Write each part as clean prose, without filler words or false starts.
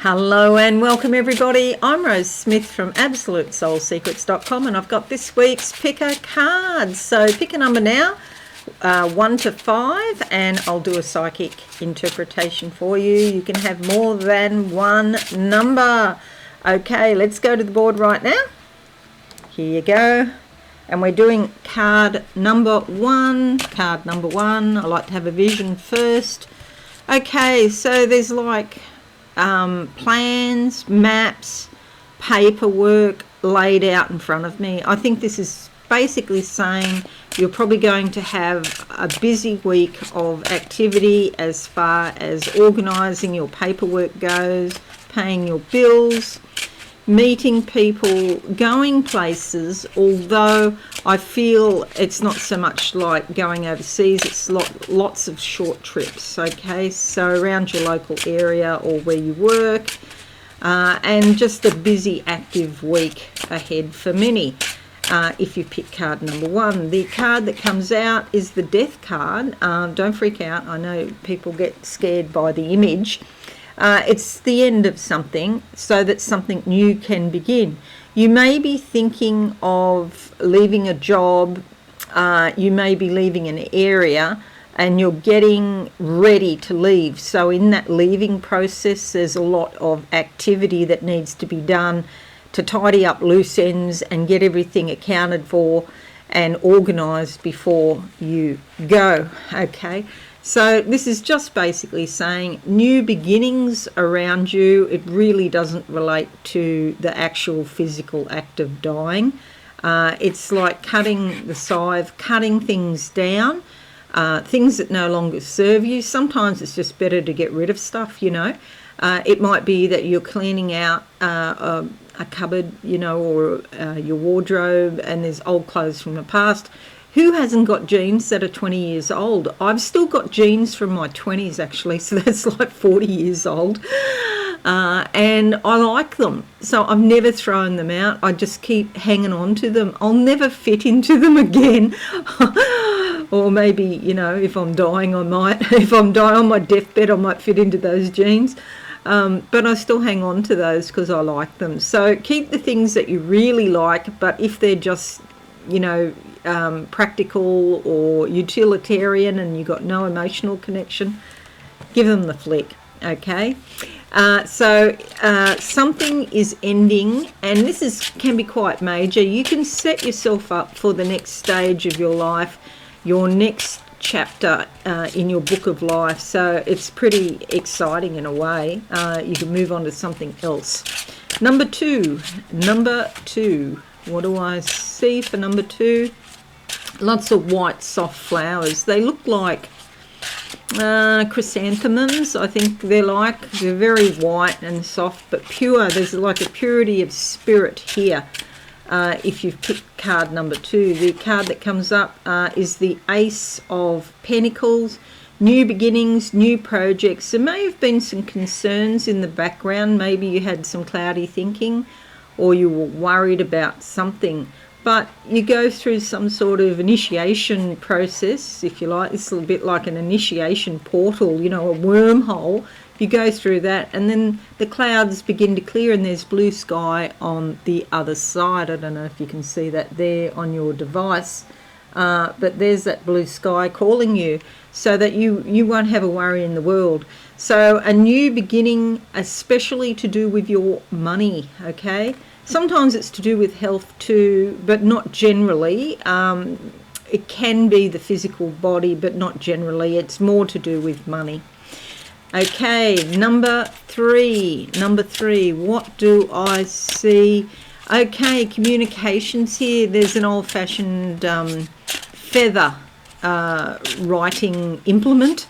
Hello and welcome everybody. I'm Rose Smith from AbsoluteSoulSecrets.com and I've got this week's picker cards. So pick a number now, 1 to 5, and I'll do a psychic interpretation for you. You can have more than one number. Okay, let's go to the board right now. Here you go. And we're doing card number 1. Card number 1. I like to have a vision first. Okay, so there's like plans, maps, paperwork laid out in front of me. I think this is basically saying you're probably going to have a busy week of activity as far as organising your paperwork goes, paying your bills, meeting people, going places, although I feel it's not so much like going overseas, it's lots of short trips, okay, so around your local area or where you work, and just a busy, active week ahead for many. If you pick card number 1, the card that comes out is the Death card. Don't freak out, I know people get scared by the image. It's the end of something so that something new can begin. You may be thinking of leaving a job, you may be leaving an area and you're getting ready to leave. So in that leaving process there's a lot of activity that needs to be done to tidy up loose ends and get everything accounted for and organised before you go, okay? So this is just basically saying new beginnings around you. It really doesn't relate to the actual physical act of dying. It's like cutting the scythe, cutting things down, things that no longer serve you. Sometimes it's just better to get rid of stuff, you know. It might be that you're cleaning out a cupboard, you know, or your wardrobe, and there's old clothes from the past. Who hasn't got jeans that are 20 years old? I've still got jeans from my 20s actually, so that's like 40 years old. And I like them, so I've never thrown them out. I just keep hanging on to them. I'll never fit into them again. Or maybe, you know, if I'm dying, I might. If I'm dying on my deathbed, I might fit into those jeans. But I still hang on to those because I like them. So keep the things that you really like, but if they're just, you know, practical or utilitarian and you've got no emotional connection, give them the flick, okay? So something is ending, and this can be quite major. You can set yourself up for the next stage of your life, your next chapter in your book of life, so it's pretty exciting in a way. You can move on to something else. Number two, what do I see for number 2? Lots of white soft flowers. They look like chrysanthemums, I think they're very white and soft but pure. There's like a purity of spirit here. If you've picked card number 2, the card that comes up is the Ace of Pentacles. New beginnings, new projects. There may have been some concerns in the background. Maybe you had some cloudy thinking or you were worried about something, but you go through some sort of initiation process, if you like. It's a bit like an initiation portal, you know, a wormhole. You go through that and then the clouds begin to clear and there's blue sky on the other side. I don't know if you can see that there on your device, but there's that blue sky calling you so that you won't have a worry in the world. So a new beginning, especially to do with your money, okay? Sometimes it's to do with health too, but not generally. It can be the physical body, but not generally. It's more to do with money. Okay, number 3, what do I see? Okay, communications here. There's an old-fashioned feather writing implement,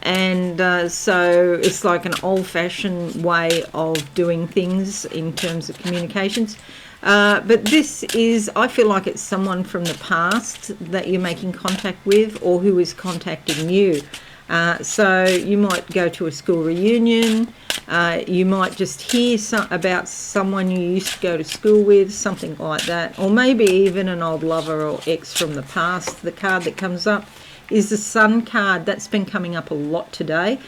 and so it's like an old-fashioned way of doing things in terms of communications. But this is, I feel like it's someone from the past that you're making contact with or who is contacting you. So you might go to a school reunion, you might just hear about someone you used to go to school with, something like that, or maybe even an old lover or ex from the past. The card that comes up is the Sun card. That's been coming up a lot today,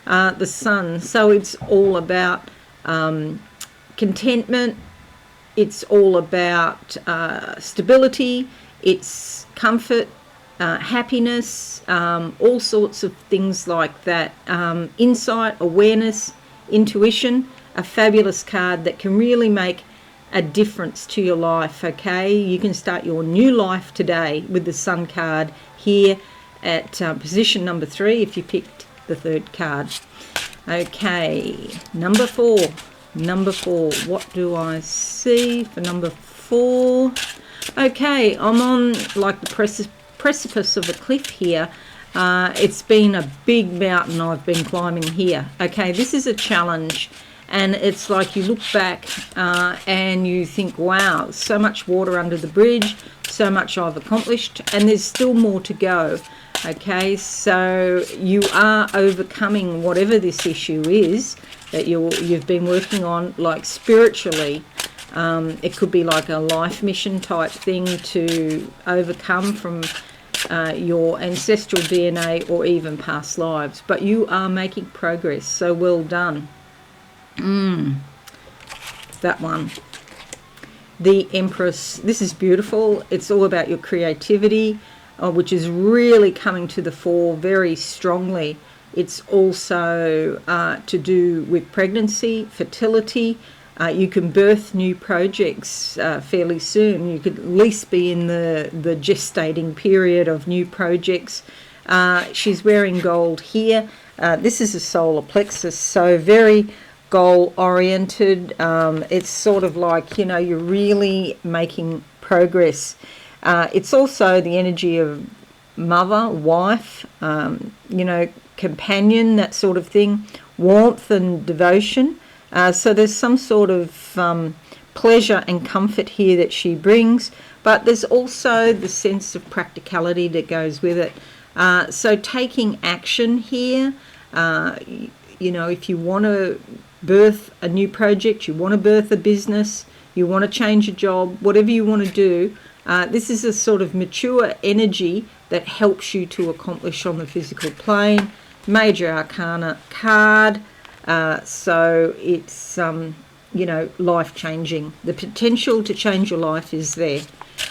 the Sun. So it's all about Contentment, it's all about stability, it's comfort, happiness, all sorts of things like that. Insight, awareness, intuition, a fabulous card that can really make a difference to your life, okay? You can start your new life today with the Sun card here at position number 3 if you picked the 3rd card. Okay, number 4. Number 4, what do I see for number 4? Okay, I'm on like the precipice of a cliff here. It's been a big mountain I've been climbing here. Okay, this is a challenge, and it's like you look back and you think, wow, so much water under the bridge, so much I've accomplished, and there's still more to go. Okay, so you are overcoming whatever this issue is that you've been working on, like spiritually. It could be like a life mission type thing to overcome from your ancestral DNA or even past lives. But you are making progress, so well done. That one. The Empress. This is beautiful. It's all about your creativity, which is really coming to the fore very strongly. It's also to do with pregnancy, fertility. You can birth new projects fairly soon. You could at least be in the gestating period of new projects. She's wearing gold here. This is a solar plexus, so very goal-oriented. It's sort of like, you know, you're really making progress. It's also the energy of mother, wife, you know, companion, that sort of thing, warmth and devotion. So there's some sort of pleasure and comfort here that she brings, but there's also the sense of practicality that goes with it. So taking action here, you know, if you want to birth a new project, you want to birth a business, you want to change a job, whatever you want to do, this is a sort of mature energy that helps you to accomplish on the physical plane. Major Arcana card, so it's, you know, life-changing. The potential to change your life is there.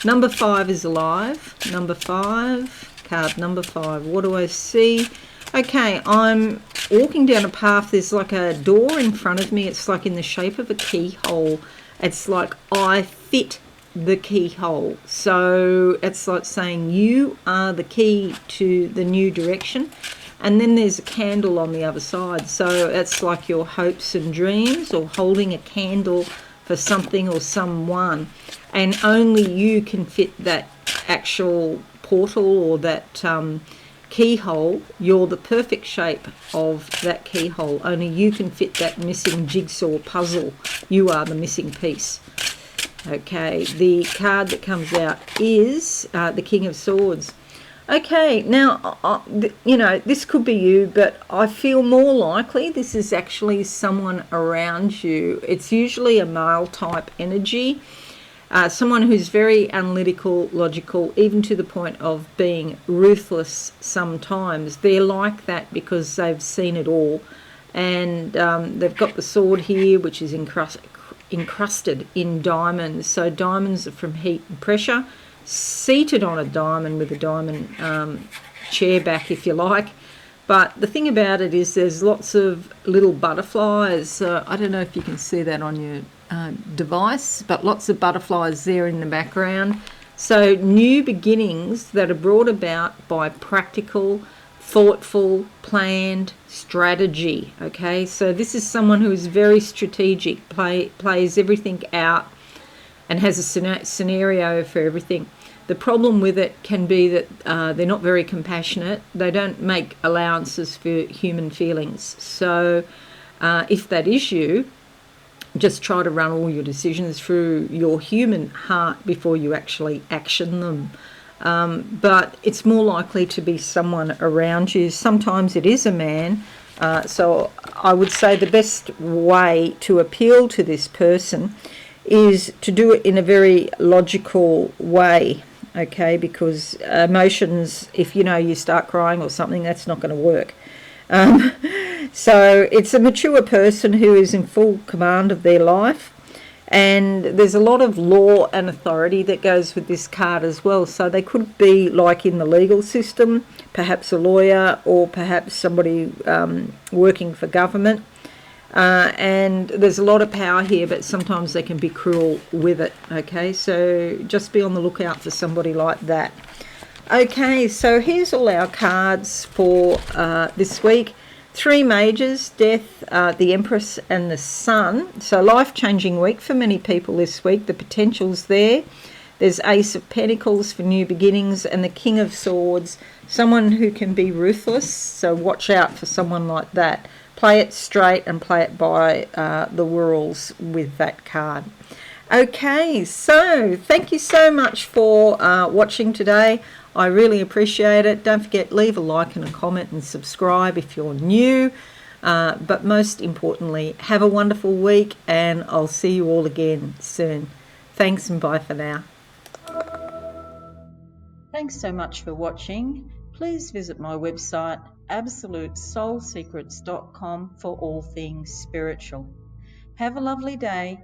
Number 5 is alive. Number 5, card number 5. What do I see? Okay, I'm walking down a path. There's like a door in front of me. It's like in the shape of a keyhole. It's like I fit the keyhole. So it's like saying you are the key to the new direction. And then there's a candle on the other side. So it's like your hopes and dreams, or holding a candle for something or someone. And only you can fit that actual portal or that keyhole. You're the perfect shape of that keyhole. Only you can fit that missing jigsaw puzzle. You are the missing piece. Okay, the card that comes out is the King of Swords. Okay, now, you know, this could be you, but I feel more likely this is actually someone around you. It's usually a male type energy, someone who's very analytical, logical, even to the point of being ruthless sometimes. They're like that because they've seen it all. And they've got the sword here, which is encrusted in diamonds. So diamonds are from heat and pressure. Seated on a diamond with a diamond chair back, if you like. But the thing about it is there's lots of little butterflies. I don't know if you can see that on your device, but lots of butterflies there in the background. So new beginnings that are brought about by practical, thoughtful, planned strategy. Okay, so this is someone who is very strategic, plays everything out, and has a scenario for everything. The problem with it can be that they're not very compassionate. They don't make allowances for human feelings. So if that is you, just try to run all your decisions through your human heart before you actually action them. But it's more likely to be someone around you. Sometimes it is a man. So I would say the best way to appeal to this person is to do it in a very logical way, okay, because emotions, if you know you start crying or something, that's not going to work. So it's a mature person who is in full command of their life. And there's a lot of law and authority that goes with this card as well. So they could be like in the legal system, perhaps a lawyer or perhaps somebody working for government. And there's a lot of power here, but sometimes they can be cruel with it. Okay, so just be on the lookout for somebody like that. Okay, so here's all our cards for this week. 3 majors, death, the Empress and the Sun. So life-changing week for many people this week. The potential's there. There's Ace of Pentacles for new beginnings and the King of Swords, someone who can be ruthless. So watch out for someone like that. Play it straight and play it by the rules with that card. Okay, so thank you so much for watching today. I really appreciate it. Don't forget, leave a like and a comment and subscribe if you're new. But most importantly, have a wonderful week and I'll see you all again soon. Thanks and bye for now. Thanks so much for watching. Please visit my website absolutesoulsecrets.com for all things spiritual. Have a lovely day.